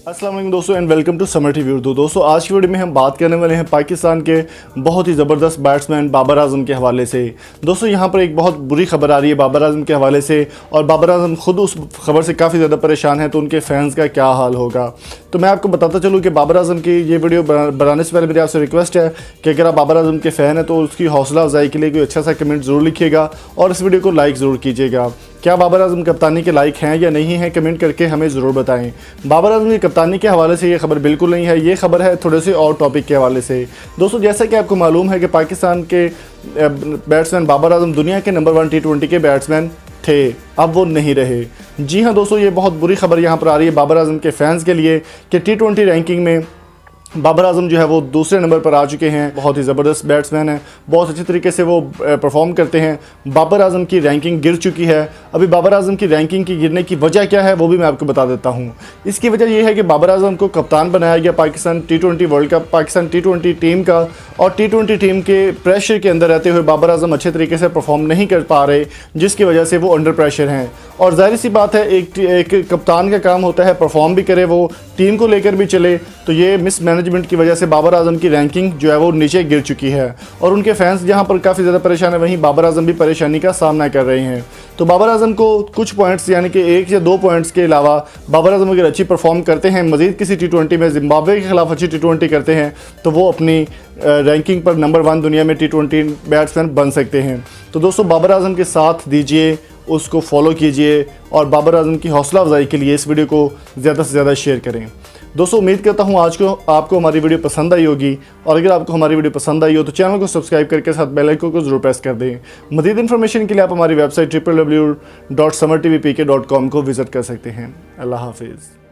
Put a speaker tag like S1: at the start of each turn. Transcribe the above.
S1: अस्सलाम वालेकुम दोस्तों and welcome to Samaa TV Urdu. दोस्तों आज की वीडियो में हम बात करने वाले हैं पाकिस्तान के बहुत ही ज़बरदस्त बैट्समैन बाबर आजम के हवाले से। दोस्तों यहाँ पर एक बहुत बुरी खबर आ रही है बाबर आजम के हवाले से और बाबर आजम खुद उस खबर से काफ़ी ज़्यादा परेशान है, तो उनके फैंस का क्या हाल होगा। तो मैं आपको बताता चलूँ कि बाबर आजम की ये वीडियो बनाने से पहले मेरी आपसे रिक्वेस्ट है कि अगर आप बाबर आजम के फ़ैन हैं तो उसकी हौसला अफजाई के लिए कोई अच्छा सा कमेंट ज़रूर लिखिएगा और इस वीडियो को लाइक ज़रूर कीजिएगा। क्या बाबर आजम कप्तानी के लायक हैं या नहीं हैं, कमेंट करके हमें ज़रूर बताएं। बाबर आजम की कप्तानी के हवाले से ये खबर बिल्कुल नहीं है, ये खबर है थोड़े से और टॉपिक के हवाले से। दोस्तों जैसा कि आपको मालूम है कि पाकिस्तान के बैट्समैन बाबर आजम दुनिया के नंबर 1 T20 के बैट्समैन थे, अब वो नहीं रहे। जी हाँ दोस्तों, ये बहुत बुरी खबर यहाँ पर आ रही है बाबर आजम के फैंस के लिए कि T20 रैंकिंग में बाबर आजम जो है वो दूसरे नंबर पर आ चुके हैं। बहुत ही ज़बरदस्त बैट्समैन हैं, बहुत अच्छी तरीके से वो परफॉर्म करते हैं। बाबर आजम की रैंकिंग गिर चुकी है। अभी बाबर आजम की रैंकिंग की गिरने की वजह क्या है वो भी मैं आपको बता देता हूँ। इसकी वजह ये है कि बाबर आजम को कप्तान बनाया गया Pakistan T20 world cup, Pakistan T20 team का, और T20 टीम के प्रेशर के अंदर रहते हुए बाबर आजम अच्छे तरीके से परफॉर्म नहीं कर पा रहे, जिसकी वजह से वो अंडर प्रेशर हैं। और जाहिर सी बात है एक कप्तान का काम होता है परफॉर्म भी करे, वो टीम को लेकर भी चले। तो ये मिसमैनेजमेंट की वजह से बाबर आजम की रैंकिंग जो है वो नीचे गिर चुकी है और उनके फैंस जहां पर काफ़ी ज़्यादा परेशान है, वहीं बाबर आजम भी परेशानी का सामना कर रहे हैं। तो बाबर आजम को कुछ पॉइंट्स यानी कि 1 या 2 पॉइंट्स के अलावा बाबर आजम अगर अच्छी परफॉर्म करते हैं, मज़ीद किसी T20 में जिम्बाब्वे के खिलाफ अच्छी T20 करते हैं, तो वो अपनी रैंकिंग पर नंबर 1 दुनिया में T20 बैट्समैन बन सकते हैं। तो दोस्तों बाबर आजम के साथ दीजिए, उसको फॉलो कीजिए और बाबर आजम की हौसला अफजाई के लिए इस वीडियो को ज़्यादा से ज़्यादा शेयर करें। दोस्तों उम्मीद करता हूँ आज को आपको हमारी वीडियो पसंद आई होगी, और अगर आपको हमारी वीडियो पसंद आई हो तो चैनल को सब्सक्राइब करके साथ बेल आइकन को जरूर प्रेस कर दें। मज़ीद इन्फॉर्मेशन के लिए आप हमारी वेबसाइट www.samartvpk.com को विज़िट कर सकते हैं। अल्लाह हाफिज़।